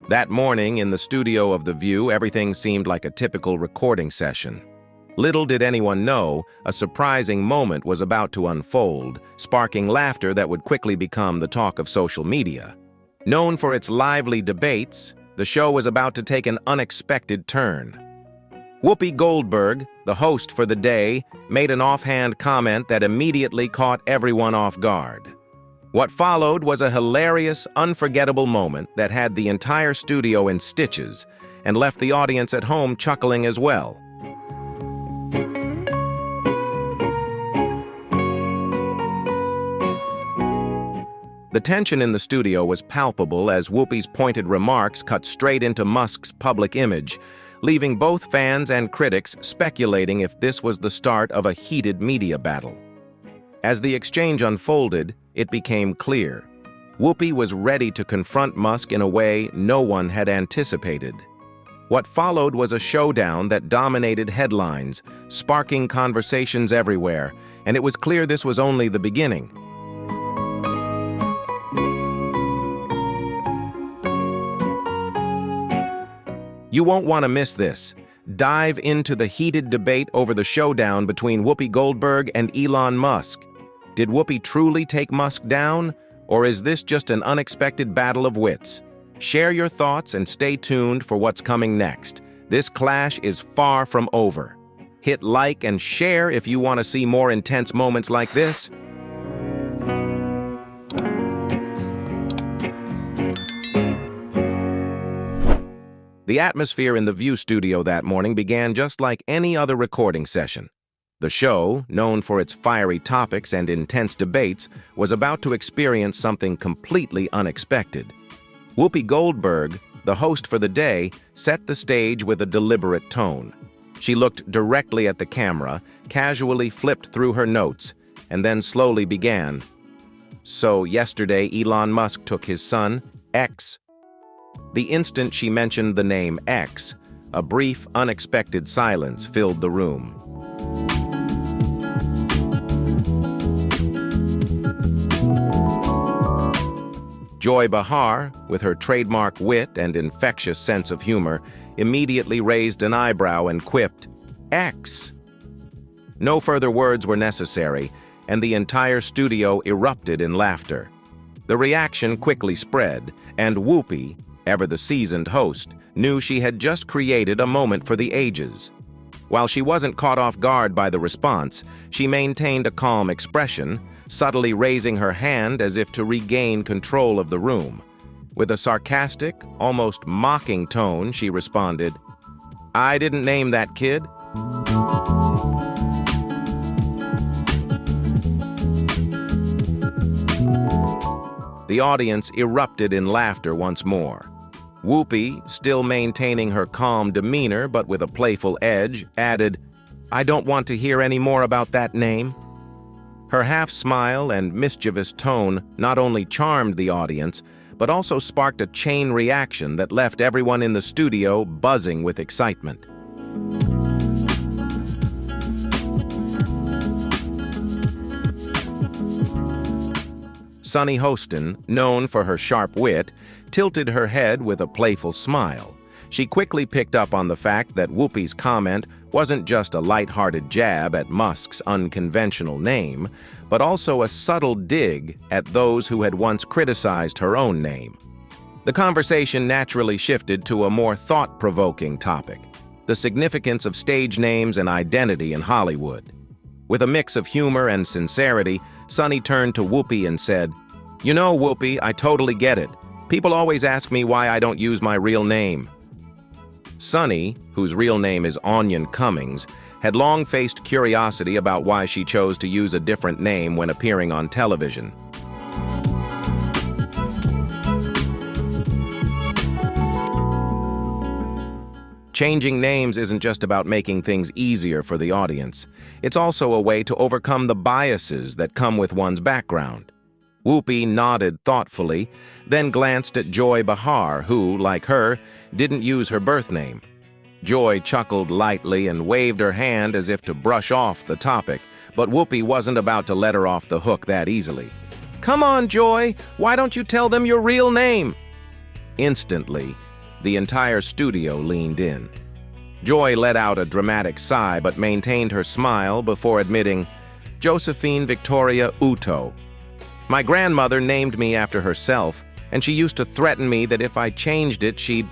That morning, in the studio of The View, everything seemed like a typical recording session. Little did anyone know, a surprising moment was about to unfold, sparking laughter that would quickly become the talk of social media. Known for its lively debates, the show was about to take an unexpected turn. Whoopi Goldberg, the host for the day, made an offhand comment that immediately caught everyone off guard. What followed was a hilarious, unforgettable moment that had the entire studio in stitches and left the audience at home chuckling as well. The tension in the studio was palpable as Whoopi's pointed remarks cut straight into Musk's public image, leaving both fans and critics speculating if this was the start of a heated media battle. As the exchange unfolded, it became clear. Whoopi was ready to confront Musk in a way no one had anticipated. What followed was a showdown that dominated headlines, sparking conversations everywhere, and it was clear this was only the beginning. You won't want to miss this. Dive into the heated debate over the showdown between Whoopi Goldberg and Elon Musk. Did Whoopi truly take Musk down, or is this just an unexpected battle of wits? Share your thoughts and stay tuned for what's coming next. This clash is far from over. Hit like and share if you want to see more intense moments like this. The atmosphere in the View studio that morning began just like any other recording session. The show, known for its fiery topics and intense debates, was about to experience something completely unexpected. Whoopi Goldberg, the host for the day, set the stage with a deliberate tone. She looked directly at the camera, casually flipped through her notes, and then slowly began. So yesterday, Elon Musk took his son, X. The instant she mentioned the name X, a brief, unexpected silence filled the room. Joy Behar, with her trademark wit and infectious sense of humor, immediately raised an eyebrow and quipped, "X." No further words were necessary, and the entire studio erupted in laughter. The reaction quickly spread, and Whoopi, ever the seasoned host, knew she had just created a moment for the ages. While she wasn't caught off guard by the response, she maintained a calm expression, subtly raising her hand as if to regain control of the room. With a sarcastic, almost mocking tone, she responded, "I didn't name that kid." The audience erupted in laughter once more. Whoopi, still maintaining her calm demeanor but with a playful edge, added, "I don't want to hear any more about that name." Her half-smile and mischievous tone not only charmed the audience, but also sparked a chain reaction that left everyone in the studio buzzing with excitement. Sunny Hostin, known for her sharp wit, tilted her head with a playful smile. She quickly picked up on the fact that Whoopi's comment wasn't just a light-hearted jab at Musk's unconventional name, but also a subtle dig at those who had once criticized her own name. The conversation naturally shifted to a more thought-provoking topic, the significance of stage names and identity in Hollywood. With a mix of humor and sincerity, Sunny turned to Whoopi and said, "You know, Whoopi, I totally get it. People always ask me why I don't use my real name." Sunny, whose real name is Onion Cummings, had long faced curiosity about why she chose to use a different name when appearing on television. Changing names isn't just about making things easier for the audience. It's also a way to overcome the biases that come with one's background. Whoopi nodded thoughtfully, then glanced at Joy Behar, who, like her, didn't use her birth name. Joy chuckled lightly and waved her hand as if to brush off the topic, but Whoopi wasn't about to let her off the hook that easily. "Come on, Joy, why don't you tell them your real name?" Instantly, The entire studio leaned in. Joy let out a dramatic sigh but maintained her smile before admitting, "Josephine Victoria Uto. My grandmother named me after herself, and she used to threaten me that if I changed it, she'd..."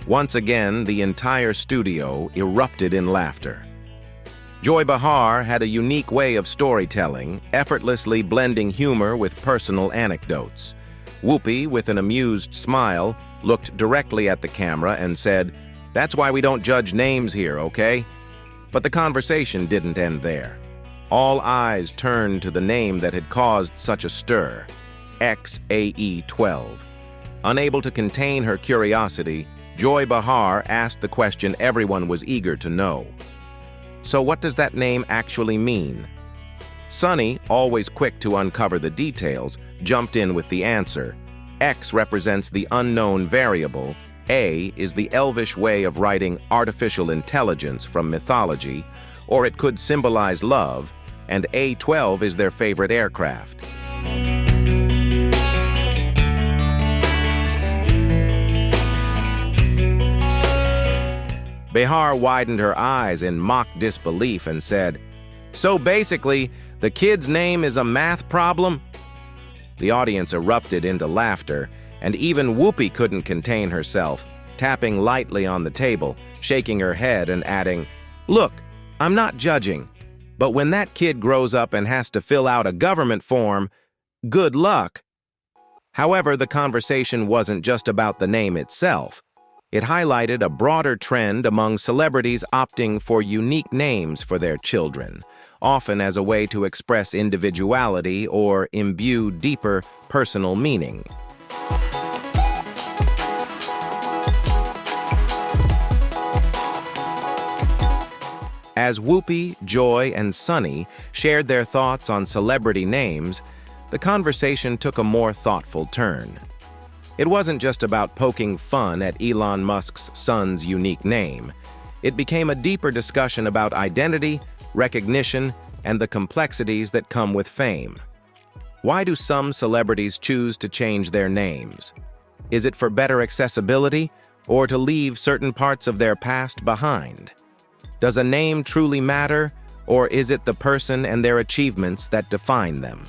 Once again, the entire studio erupted in laughter. Joy Behar had a unique way of storytelling, effortlessly blending humor with personal anecdotes. Whoopi, with an amused smile, looked directly at the camera and said, "That's why we don't judge names here, okay?" But the conversation didn't end there. All eyes turned to the name that had caused such a stir, XAE12. Unable to contain her curiosity, Joy Behar asked the question everyone was eager to know. "So what does that name actually mean?" Sunny, always quick to uncover the details, jumped in with the answer. X represents the unknown variable, A is the elvish way of writing artificial intelligence from mythology, or it could symbolize love, and A12 is their favorite aircraft. Behar widened her eyes in mock disbelief and said, "So basically, the kid's name is a math problem?" The audience erupted into laughter, and even Whoopi couldn't contain herself, tapping lightly on the table, shaking her head and adding, "Look, I'm not judging, but when that kid grows up and has to fill out a government form, good luck." However, the conversation wasn't just about the name itself. It highlighted a broader trend among celebrities opting for unique names for their children, often as a way to express individuality or imbue deeper personal meaning. As Whoopi, Joy, and Sunny shared their thoughts on celebrity names, the conversation took a more thoughtful turn. It wasn't just about poking fun at Elon Musk's son's unique name. It became a deeper discussion about identity, recognition, and the complexities that come with fame. Why do some celebrities choose to change their names? Is it for better accessibility, or to leave certain parts of their past behind? Does a name truly matter, or is it the person and their achievements that define them?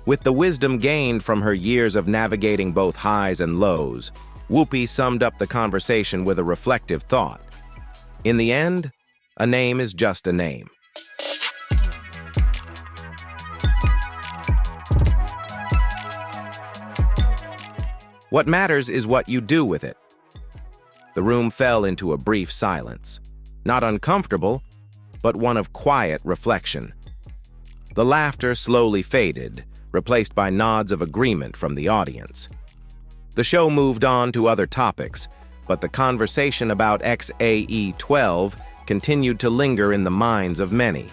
With the wisdom gained from her years of navigating both highs and lows, Whoopi summed up the conversation with a reflective thought. In the end, a name is just a name. What matters is what you do with it. The room fell into a brief silence. Not uncomfortable, but one of quiet reflection. The laughter slowly faded, replaced by nods of agreement from the audience. The show moved on to other topics, but the conversation about XAE12 continued to linger in the minds of many.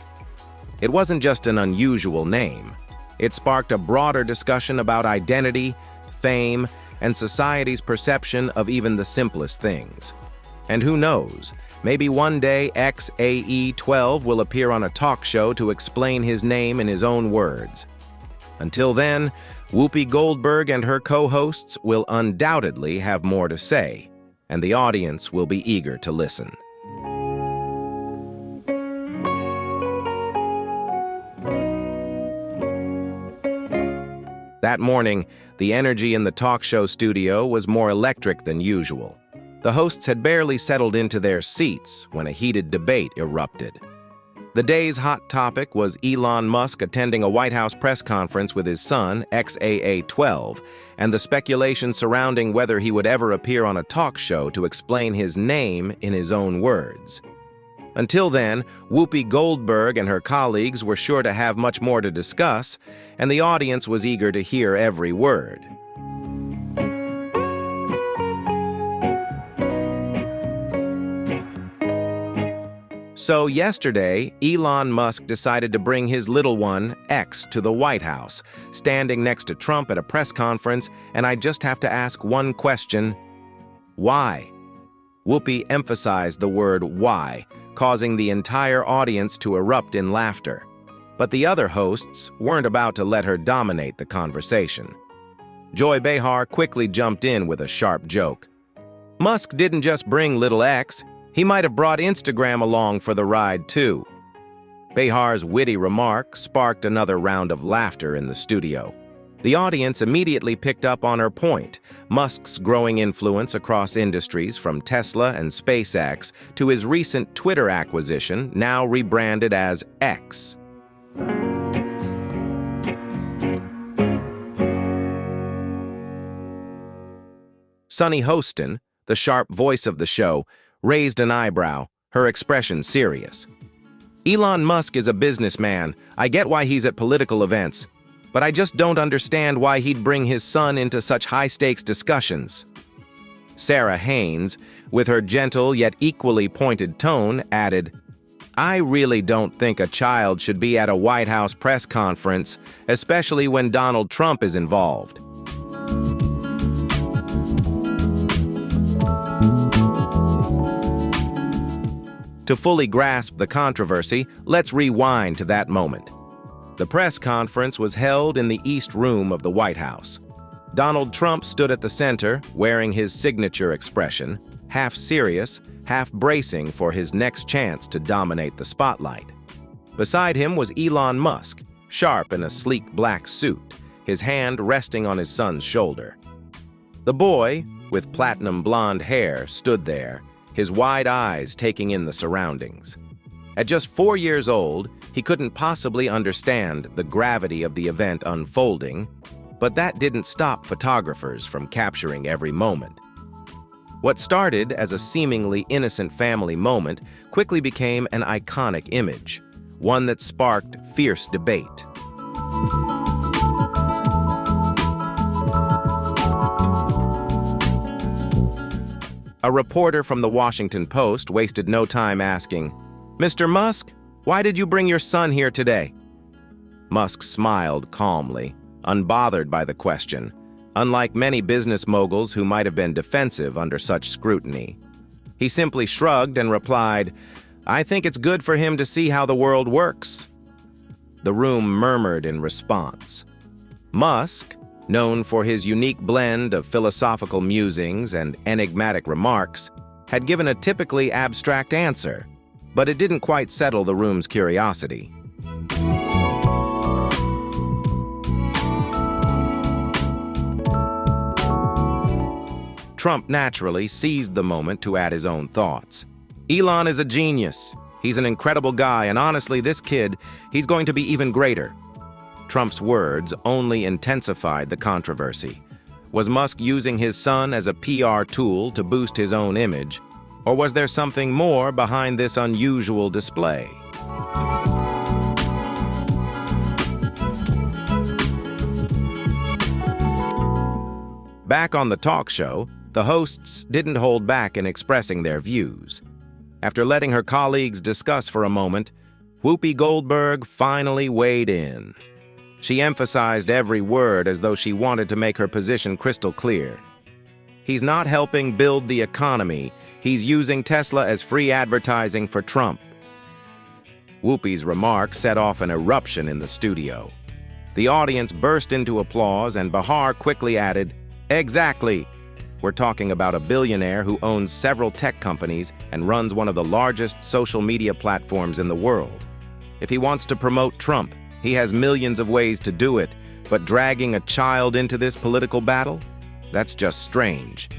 It wasn't just an unusual name. It sparked a broader discussion about identity, fame, and society's perception of even the simplest things. And who knows, maybe one day XAE12 will appear on a talk show to explain his name in his own words. Until then, Whoopi Goldberg and her co-hosts will undoubtedly have more to say, and the audience will be eager to listen. That morning, the energy in the talk show studio was more electric than usual. The hosts had barely settled into their seats when a heated debate erupted. The day's hot topic was Elon Musk attending a White House press conference with his son, XAA12, and the speculation surrounding whether he would ever appear on a talk show to explain his name in his own words. Until then, Whoopi Goldberg and her colleagues were sure to have much more to discuss, and the audience was eager to hear every word. So yesterday, Elon Musk decided to bring his little one, X, to the White House, standing next to Trump at a press conference, and I just have to ask one question: why? Whoopi emphasized the word why, causing the entire audience to erupt in laughter. But the other hosts weren't about to let her dominate the conversation. Joy Behar quickly jumped in with a sharp joke. Musk didn't just bring little X, he might have brought Instagram along for the ride too. Behar's witty remark sparked another round of laughter in the studio. The audience immediately picked up on her point: Musk's growing influence across industries from Tesla and SpaceX to his recent Twitter acquisition, now rebranded as X. Sunny Hostin, the sharp voice of the show, raised an eyebrow, her expression serious. Elon Musk is a businessman. I get why he's at political events, but I just don't understand why he'd bring his son into such high-stakes discussions. Sarah Haynes, with her gentle yet equally pointed tone, added, I really don't think a child should be at a White House press conference, especially when Donald Trump is involved. To fully grasp the controversy, let's rewind to that moment. The press conference was held in the East Room of the White House. Donald Trump stood at the center, wearing his signature expression, half serious, half bracing for his next chance to dominate the spotlight. Beside him was Elon Musk, sharp in a sleek black suit, his hand resting on his son's shoulder. The boy, with platinum blonde hair, stood there, his wide eyes taking in the surroundings. At just 4 years old, he couldn't possibly understand the gravity of the event unfolding, but that didn't stop photographers from capturing every moment. What started as a seemingly innocent family moment quickly became an iconic image, one that sparked fierce debate. A reporter from the Washington Post wasted no time asking, Mr. Musk, why did you bring your son here today? Musk smiled calmly, unbothered by the question, unlike many business moguls who might have been defensive under such scrutiny. He simply shrugged and replied, I think it's good for him to see how the world works. The room murmured in response. Musk, known for his unique blend of philosophical musings and enigmatic remarks, had given a typically abstract answer, but it didn't quite settle the room's curiosity. Trump naturally seized the moment to add his own thoughts. Elon is a genius. He's an incredible guy, and honestly, this kid, he's going to be even greater. Trump's words only intensified the controversy. Was Musk using his son as a PR tool to boost his own image, or was there something more behind this unusual display? Back on the talk show, the hosts didn't hold back in expressing their views. After letting her colleagues discuss for a moment, Whoopi Goldberg finally weighed in. She emphasized every word as though she wanted to make her position crystal clear. He's not helping build the economy. He's using Tesla as free advertising for Trump. Whoopi's remarks set off an eruption in the studio. The audience burst into applause, and Behar quickly added, Exactly. We're talking about a billionaire who owns several tech companies and runs one of the largest social media platforms in the world. If he wants to promote Trump, he has millions of ways to do it, but dragging a child into this political battle? That's just strange.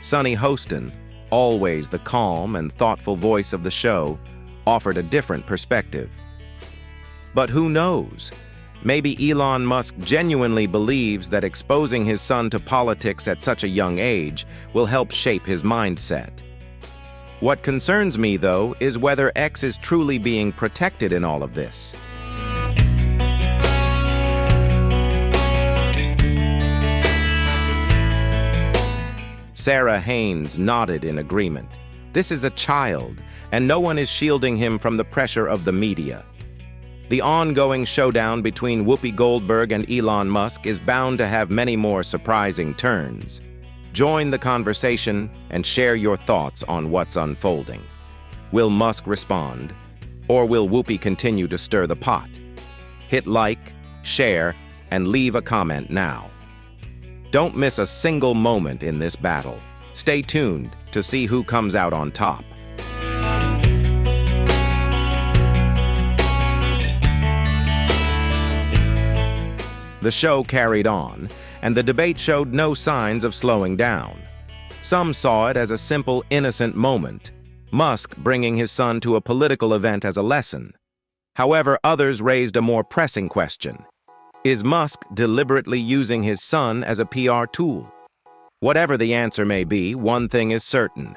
Sunny Hostin, always the calm and thoughtful voice of the show, offered a different perspective. But who knows? Maybe Elon Musk genuinely believes that exposing his son to politics at such a young age will help shape his mindset. What concerns me, though, is whether X is truly being protected in all of this. Sarah Haynes nodded in agreement. This is a child, and no one is shielding him from the pressure of the media. The ongoing showdown between Whoopi Goldberg and Elon Musk is bound to have many more surprising turns. Join the conversation and share your thoughts on what's unfolding. Will Musk respond? Or will Whoopi continue to stir the pot? Hit like, share, and leave a comment now. Don't miss a single moment in this battle. Stay tuned to see who comes out on top. The show carried on, and the debate showed no signs of slowing down. Some saw it as a simple, innocent moment, Musk bringing his son to a political event as a lesson. However, others raised a more pressing question. Is Musk deliberately using his son as a PR tool? Whatever the answer may be, one thing is certain.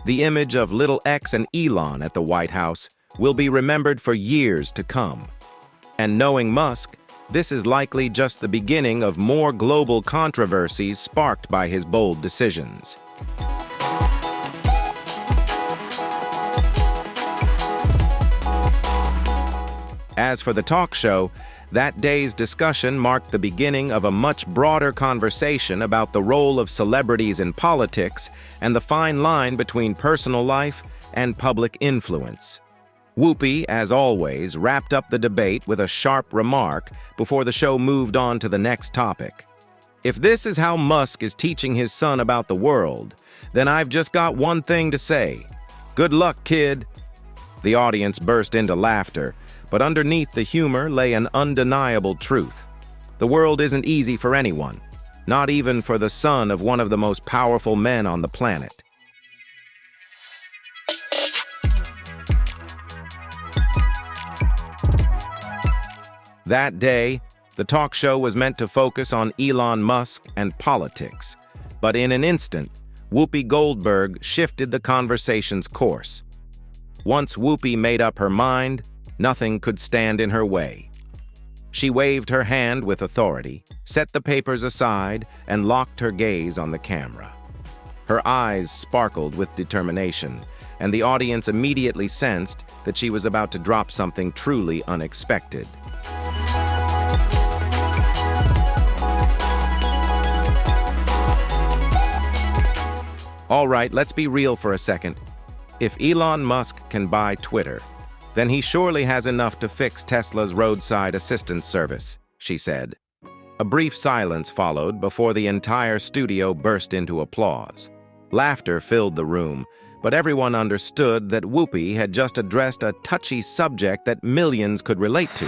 The image of little X and Elon at the White House will be remembered for years to come. And knowing Musk, this is likely just the beginning of more global controversies sparked by his bold decisions. As for the talk show, that day's discussion marked the beginning of a much broader conversation about the role of celebrities in politics and the fine line between personal life and public influence. Whoopi, as always, wrapped up the debate with a sharp remark before the show moved on to the next topic. If this is how Musk is teaching his son about the world, then I've just got one thing to say. Good luck, kid. The audience burst into laughter, but underneath the humor lay an undeniable truth. The world isn't easy for anyone, not even for the son of one of the most powerful men on the planet. That day, the talk show was meant to focus on Elon Musk and politics, but in an instant, Whoopi Goldberg shifted the conversation's course. Once Whoopi made up her mind, nothing could stand in her way. She waved her hand with authority, set the papers aside, and locked her gaze on the camera. Her eyes sparkled with determination, and the audience immediately sensed that she was about to drop something truly unexpected. All right, let's be real for a second. If Elon Musk can buy Twitter, then he surely has enough to fix Tesla's roadside assistance service, she said. A brief silence followed before the entire studio burst into applause. Laughter filled the room, but everyone understood that Whoopi had just addressed a touchy subject that millions could relate to.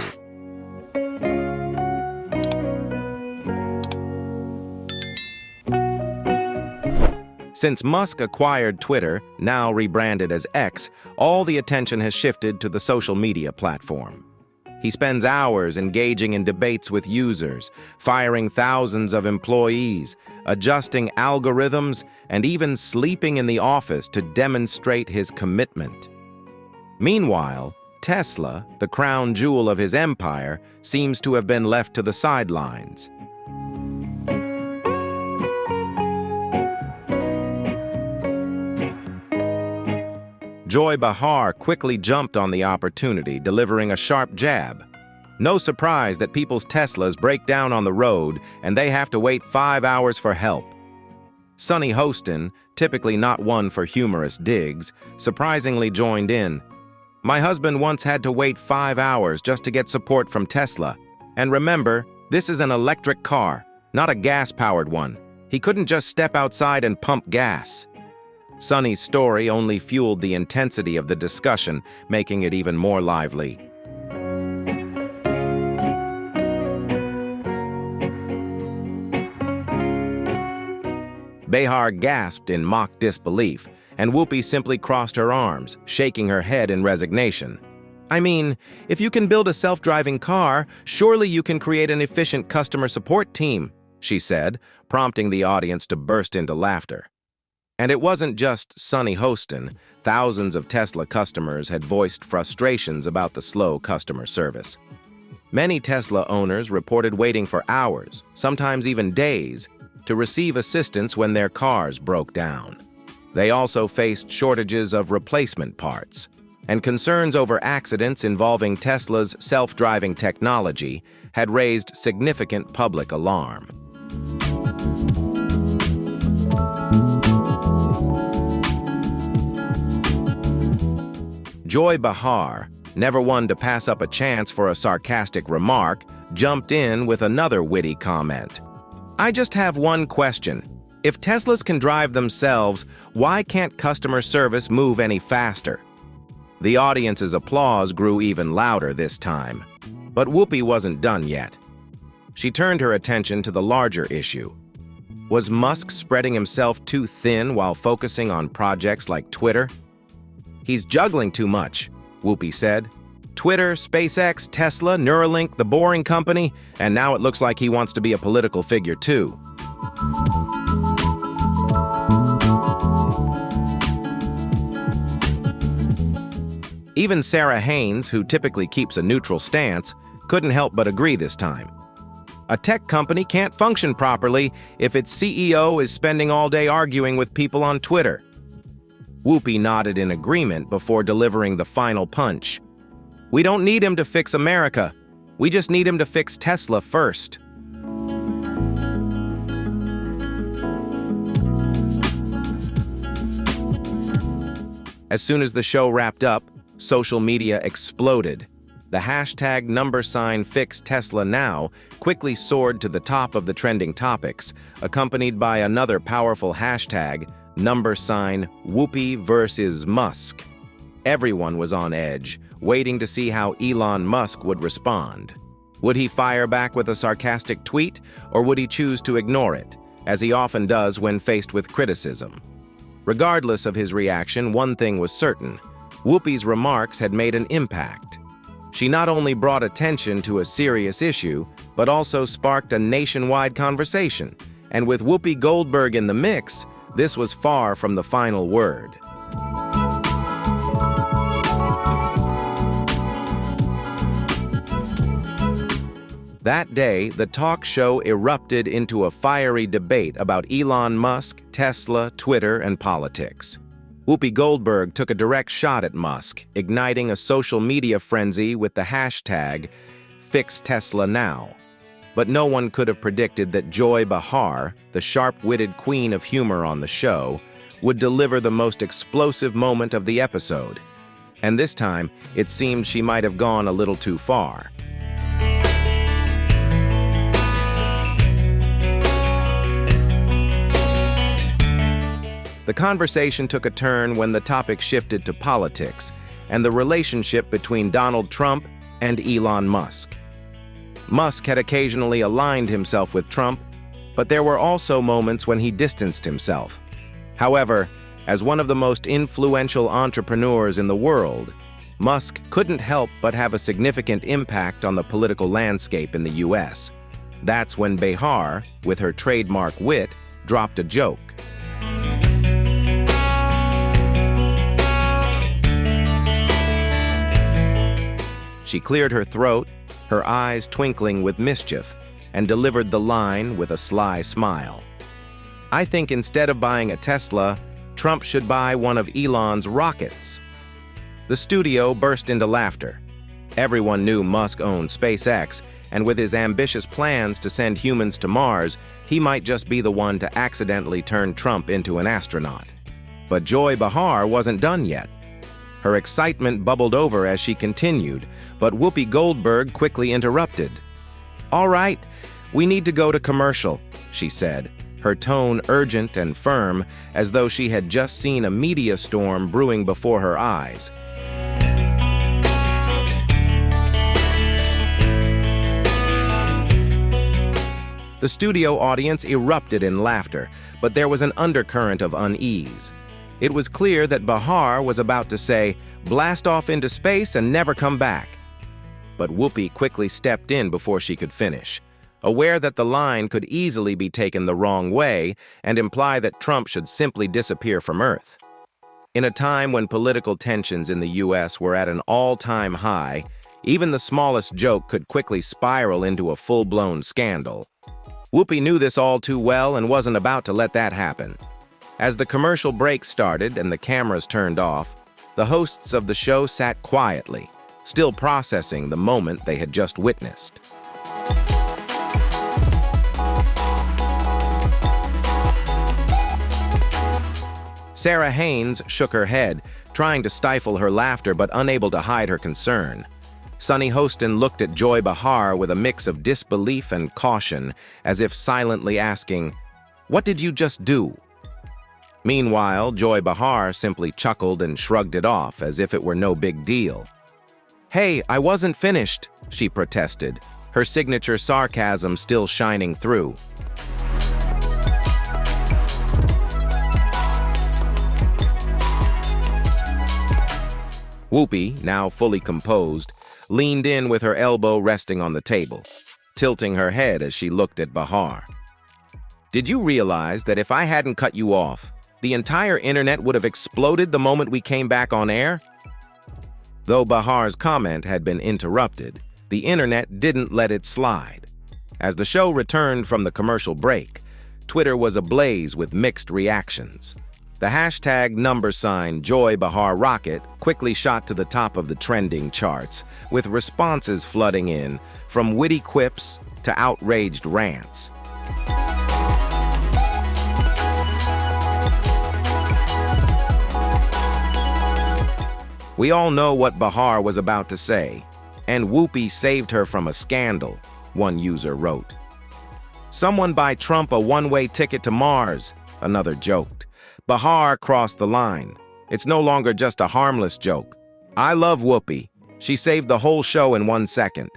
Since Musk acquired Twitter, now rebranded as X, all the attention has shifted to the social media platform. He spends hours engaging in debates with users, firing thousands of employees, adjusting algorithms, and even sleeping in the office to demonstrate his commitment. Meanwhile, Tesla, the crown jewel of his empire, seems to have been left to the sidelines. Joy Behar quickly jumped on the opportunity, delivering a sharp jab. No surprise that people's Teslas break down on the road and they have to wait 5 hours for help. Sunny Hostin, typically not one for humorous digs, surprisingly joined in. My husband once had to wait 5 hours just to get support from Tesla. And remember, this is an electric car, not a gas-powered one. He couldn't just step outside and pump gas. Sunny's story only fueled the intensity of the discussion, making it even more lively. Behar gasped in mock disbelief, and Whoopi simply crossed her arms, shaking her head in resignation. I mean, if you can build a self-driving car, surely you can create an efficient customer support team, she said, prompting the audience to burst into laughter. And it wasn't just Sunny Hostin. Thousands of Tesla customers had voiced frustrations about the slow customer service. Many Tesla owners reported waiting for hours, sometimes even days, to receive assistance when their cars broke down. They also faced shortages of replacement parts, and concerns over accidents involving Tesla's self-driving technology had raised significant public alarm. Joy Behar, never one to pass up a chance for a sarcastic remark, jumped in with another witty comment. "I just have one question. If Teslas can drive themselves, why can't customer service move any faster?" The audience's applause grew even louder this time. But Whoopi wasn't done yet. She turned her attention to the larger issue. Was Musk spreading himself too thin while focusing on projects like Twitter? "He's juggling too much," Whoopi said. "Twitter, SpaceX, Tesla, Neuralink, the Boring Company, and now it looks like he wants to be a political figure too." Even Sarah Haynes, who typically keeps a neutral stance, couldn't help but agree this time. A tech company can't function properly if its CEO is spending all day arguing with people on Twitter. Whoopi nodded in agreement before delivering the final punch. "We don't need him to fix America. We just need him to fix Tesla first." As soon as the show wrapped up, social media exploded. The hashtag #FixTeslaNow quickly soared to the top of the trending topics, accompanied by another powerful hashtag, #Whoopi versus Musk. Everyone was on edge, waiting to see how Elon Musk would respond. Would he fire back with a sarcastic tweet, or would he choose to ignore it, as he often does when faced with criticism? Regardless of his reaction, one thing was certain: Whoopi's remarks had made an impact. She not only brought attention to a serious issue, but also sparked a nationwide conversation. And with Whoopi Goldberg in the mix, this was far from the final word. That day, the talk show erupted into a fiery debate about Elon Musk, Tesla, Twitter, and politics. Whoopi Goldberg took a direct shot at Musk, igniting a social media frenzy with the hashtag #FixTeslaNow. But no one could have predicted that Joy Behar, the sharp-witted queen of humor on the show, would deliver the most explosive moment of the episode. And this time, it seemed she might have gone a little too far. The conversation took a turn when the topic shifted to politics and the relationship between Donald Trump and Elon Musk. Musk had occasionally aligned himself with Trump, but there were also moments when he distanced himself. However, as one of the most influential entrepreneurs in the world, Musk couldn't help but have a significant impact on the political landscape in the US. That's when Behar, with her trademark wit, dropped a joke. She cleared her throat, her eyes twinkling with mischief, and delivered the line with a sly smile. "I think instead of buying a Tesla, Trump should buy one of Elon's rockets." The studio burst into laughter. Everyone knew Musk owned SpaceX, and with his ambitious plans to send humans to Mars, he might just be the one to accidentally turn Trump into an astronaut. But Joy Behar wasn't done yet. Her excitement bubbled over as she continued, but Whoopi Goldberg quickly interrupted. "All right, we need to go to commercial," she said, her tone urgent and firm, as though she had just seen a media storm brewing before her eyes. The studio audience erupted in laughter, but there was an undercurrent of unease. It was clear that Behar was about to say, "Blast off into space and never come back." But Whoopi quickly stepped in before she could finish, aware that the line could easily be taken the wrong way and imply that Trump should simply disappear from Earth. In a time when political tensions in the US were at an all-time high, even the smallest joke could quickly spiral into a full-blown scandal. Whoopi knew this all too well and wasn't about to let that happen. As the commercial break started and the cameras turned off, the hosts of the show sat quietly, still processing the moment they had just witnessed. Sarah Haynes shook her head, trying to stifle her laughter but unable to hide her concern. Sunny Hostin looked at Joy Behar with a mix of disbelief and caution, as if silently asking, "What did you just do?" Meanwhile, Joy Behar simply chuckled and shrugged it off as if it were no big deal. "Hey, I wasn't finished," she protested, her signature sarcasm still shining through. Whoopi, now fully composed, leaned in with her elbow resting on the table, tilting her head as she looked at Behar. "Did you realize that if I hadn't cut you off, the entire internet would have exploded the moment we came back on air?" Though Behar's comment had been interrupted, the internet didn't let it slide. As the show returned from the commercial break, Twitter was ablaze with mixed reactions. The hashtag #JoyBeharRocket quickly shot to the top of the trending charts, with responses flooding in, from witty quips to outraged rants. "We all know what Behar was about to say, and Whoopi saved her from a scandal," one user wrote. "Someone buy Trump a one-way ticket to Mars," another joked. "Behar crossed the line. It's no longer just a harmless joke. I love Whoopi. She saved the whole show in 1 second."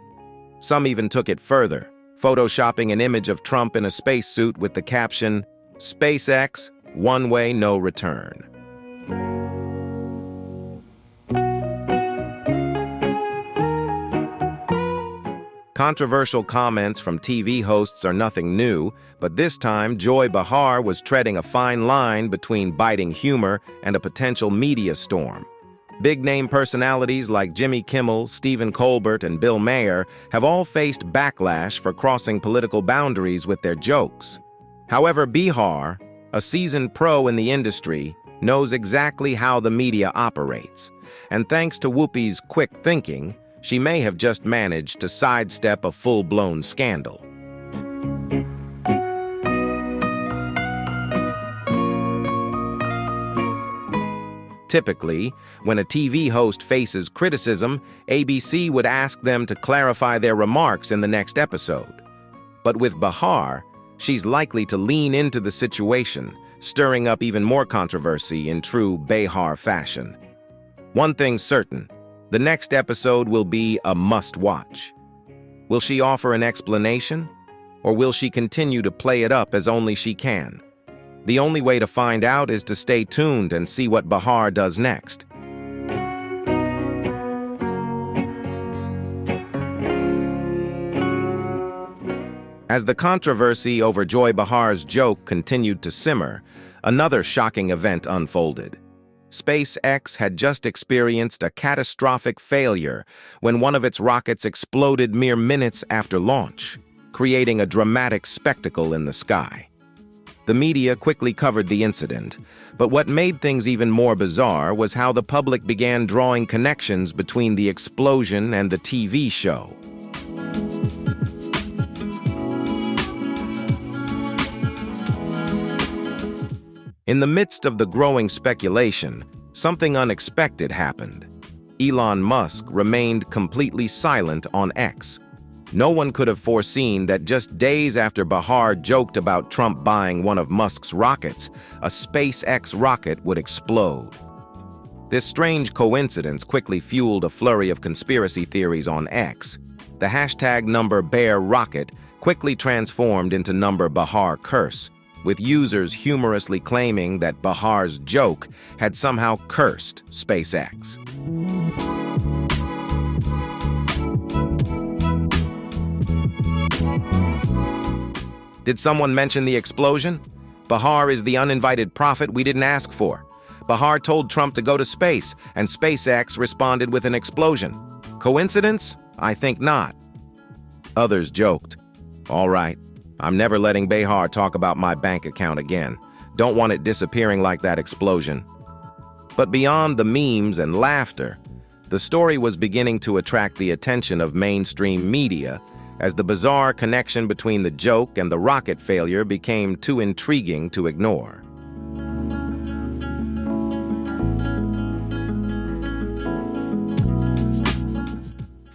Some even took it further, photoshopping an image of Trump in a spacesuit with the caption, "SpaceX, one way, no return." Controversial comments from TV hosts are nothing new, but this time Joy Behar was treading a fine line between biting humor and a potential media storm. Big-name personalities like Jimmy Kimmel, Stephen Colbert, and Bill Maher have all faced backlash for crossing political boundaries with their jokes. However, Behar, a seasoned pro in the industry, knows exactly how the media operates, and thanks to Whoopi's quick thinking, she may have just managed to sidestep a full-blown scandal. Typically, when a TV host faces criticism, ABC would ask them to clarify their remarks in the next episode. But with Behar, she's likely to lean into the situation, stirring up even more controversy in true Behar fashion. One thing's certain: the next episode will be a must-watch. Will she offer an explanation? Or will she continue to play it up as only she can? The only way to find out is to stay tuned and see what Behar does next. As the controversy over Joy Behar's joke continued to simmer, another shocking event unfolded. SpaceX had just experienced a catastrophic failure when one of its rockets exploded mere minutes after launch, creating a dramatic spectacle in the sky. The media quickly covered the incident, but what made things even more bizarre was how the public began drawing connections between the explosion and the TV show. In the midst of the growing speculation, something unexpected happened. Elon Musk remained completely silent on X. No one could have foreseen that just days after Behar joked about Trump buying one of Musk's rockets, a SpaceX rocket would explode. This strange coincidence quickly fueled a flurry of conspiracy theories on X. The hashtag #BearRocket quickly transformed into #BeharCurse, with users humorously claiming that Behar's joke had somehow cursed SpaceX. Did someone mention the explosion? Behar is the uninvited prophet we didn't ask for. Behar told Trump to go to space, and SpaceX responded with an explosion. Coincidence? I think not. Others joked. All right, I'm never letting Behar talk about my bank account again. Don't want it disappearing like that explosion. But beyond the memes and laughter, the story was beginning to attract the attention of mainstream media as the bizarre connection between the joke and the rocket failure became too intriguing to ignore.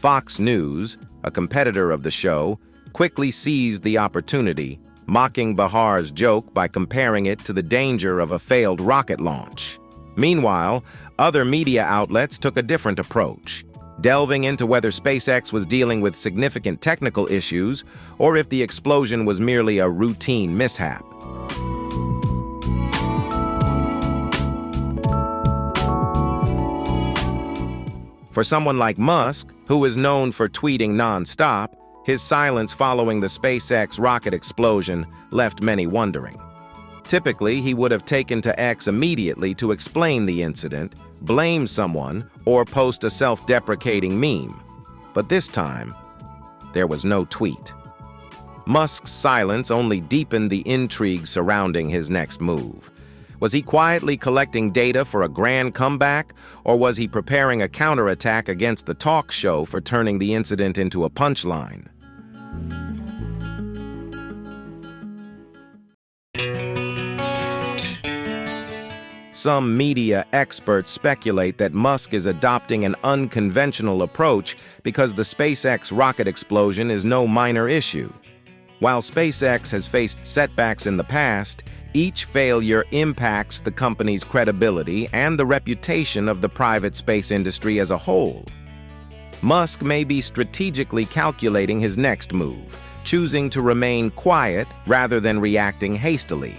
Fox News, a competitor of the show, quickly seized the opportunity, mocking Behar's joke by comparing it to the danger of a failed rocket launch. Meanwhile, other media outlets took a different approach, delving into whether SpaceX was dealing with significant technical issues or if the explosion was merely a routine mishap. For someone like Musk, who is known for tweeting nonstop, his silence following the SpaceX rocket explosion left many wondering. Typically, he would have taken to X immediately to explain the incident, blame someone, or post a self-deprecating meme. But this time, there was no tweet. Musk's silence only deepened the intrigue surrounding his next move. Was he quietly collecting data for a grand comeback, or was he preparing a counterattack against the talk show for turning the incident into a punchline? Some media experts speculate that Musk is adopting an unconventional approach because the SpaceX rocket explosion is no minor issue. While SpaceX has faced setbacks in the past, each failure impacts the company's credibility and the reputation of the private space industry as a whole. Musk may be strategically calculating his next move, choosing to remain quiet rather than reacting hastily.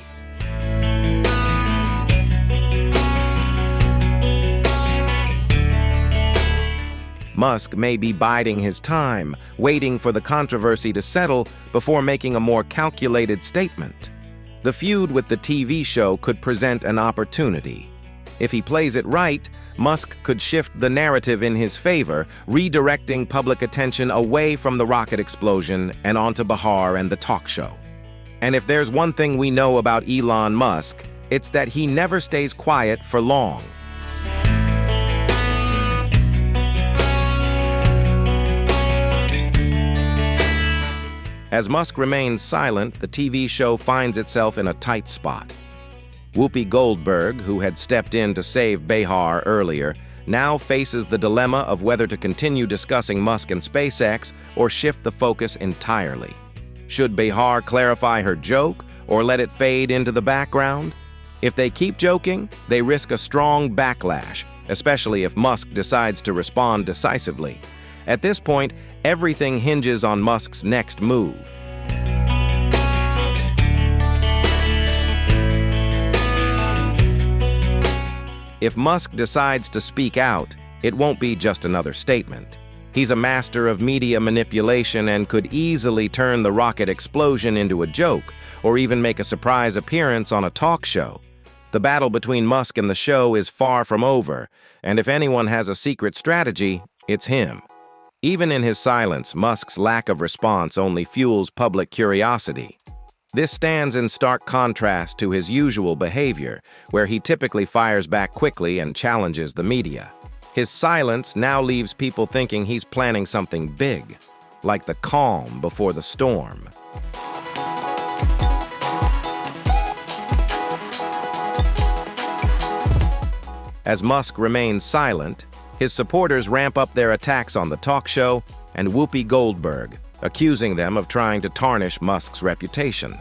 Musk may be biding his time, waiting for the controversy to settle before making a more calculated statement. The feud with the TV show could present an opportunity. If he plays it right, Musk could shift the narrative in his favor, redirecting public attention away from the rocket explosion and onto Behar and the talk show. And if there's one thing we know about Elon Musk, it's that he never stays quiet for long. As Musk remains silent, the TV show finds itself in a tight spot. Whoopi Goldberg, who had stepped in to save Behar earlier, now faces the dilemma of whether to continue discussing Musk and SpaceX or shift the focus entirely. Should Behar clarify her joke or let it fade into the background? If they keep joking, they risk a strong backlash, especially if Musk decides to respond decisively. At this point, everything hinges on Musk's next move. If Musk decides to speak out, it won't be just another statement. He's a master of media manipulation and could easily turn the rocket explosion into a joke, or even make a surprise appearance on a talk show. The battle between Musk and the show is far from over, and if anyone has a secret strategy, it's him. Even in his silence, Musk's lack of response only fuels public curiosity. This stands in stark contrast to his usual behavior, where he typically fires back quickly and challenges the media. His silence now leaves people thinking he's planning something big, like the calm before the storm. As Musk remains silent, his supporters ramp up their attacks on the talk show and Whoopi Goldberg, accusing them of trying to tarnish Musk's reputation.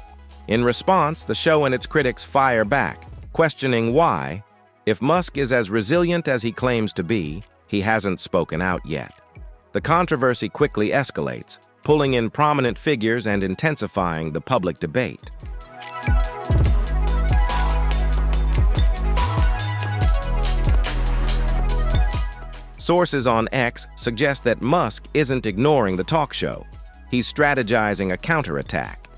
In response, the show and its critics fire back, questioning why, if Musk is as resilient as he claims to be, he hasn't spoken out yet. The controversy quickly escalates, pulling in prominent figures and intensifying the public debate. Sources on X suggest that Musk isn't ignoring the talk show. He's strategizing a counterattack.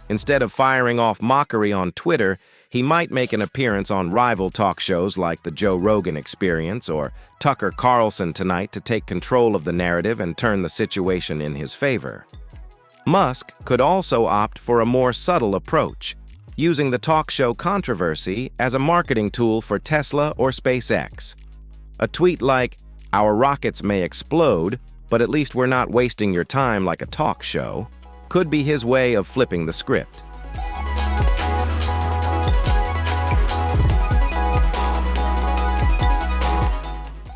Instead of firing off mockery on Twitter, he might make an appearance on rival talk shows like the Joe Rogan Experience or Tucker Carlson Tonight to take control of the narrative and turn the situation in his favor. Musk could also opt for a more subtle approach, using the talk show controversy as a marketing tool for Tesla or SpaceX. A tweet like, "Our rockets may explode, but at least we're not wasting your time like a talk show," could be his way of flipping the script.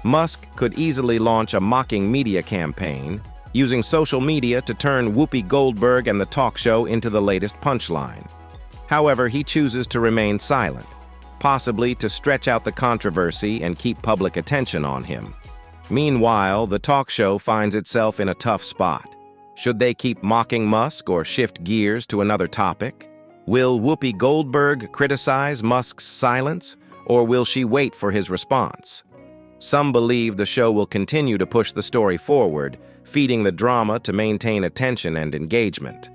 Musk could easily launch a mocking media campaign, using social media to turn Whoopi Goldberg and the talk show into the latest punchline. However, he chooses to remain silent, possibly to stretch out the controversy and keep public attention on him. Meanwhile, the talk show finds itself in a tough spot. Should they keep mocking Musk or shift gears to another topic? Will Whoopi Goldberg criticize Musk's silence, or will she wait for his response? Some believe the show will continue to push the story forward, feeding the drama to maintain attention and engagement.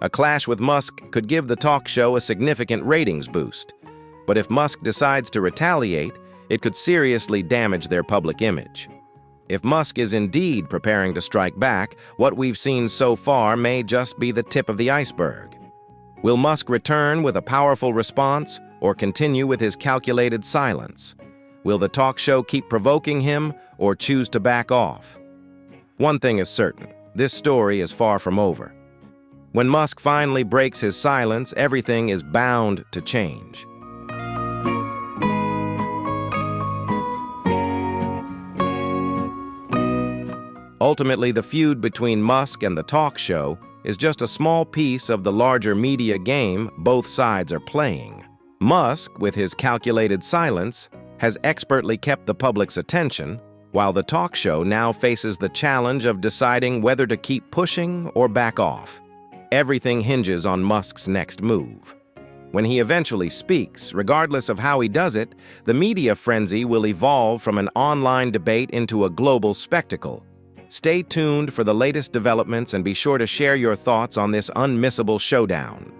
A clash with Musk could give the talk show a significant ratings boost. But if Musk decides to retaliate, it could seriously damage their public image. If Musk is indeed preparing to strike back, what we've seen so far may just be the tip of the iceberg. Will Musk return with a powerful response or continue with his calculated silence? Will the talk show keep provoking him or choose to back off? One thing is certain, this story is far from over. When Musk finally breaks his silence, everything is bound to change. Ultimately, the feud between Musk and the talk show is just a small piece of the larger media game both sides are playing. Musk, with his calculated silence, has expertly kept the public's attention, while the talk show now faces the challenge of deciding whether to keep pushing or back off. Everything hinges on Musk's next move. When he eventually speaks, regardless of how he does it, the media frenzy will evolve from an online debate into a global spectacle. Stay tuned for the latest developments and be sure to share your thoughts on this unmissable showdown.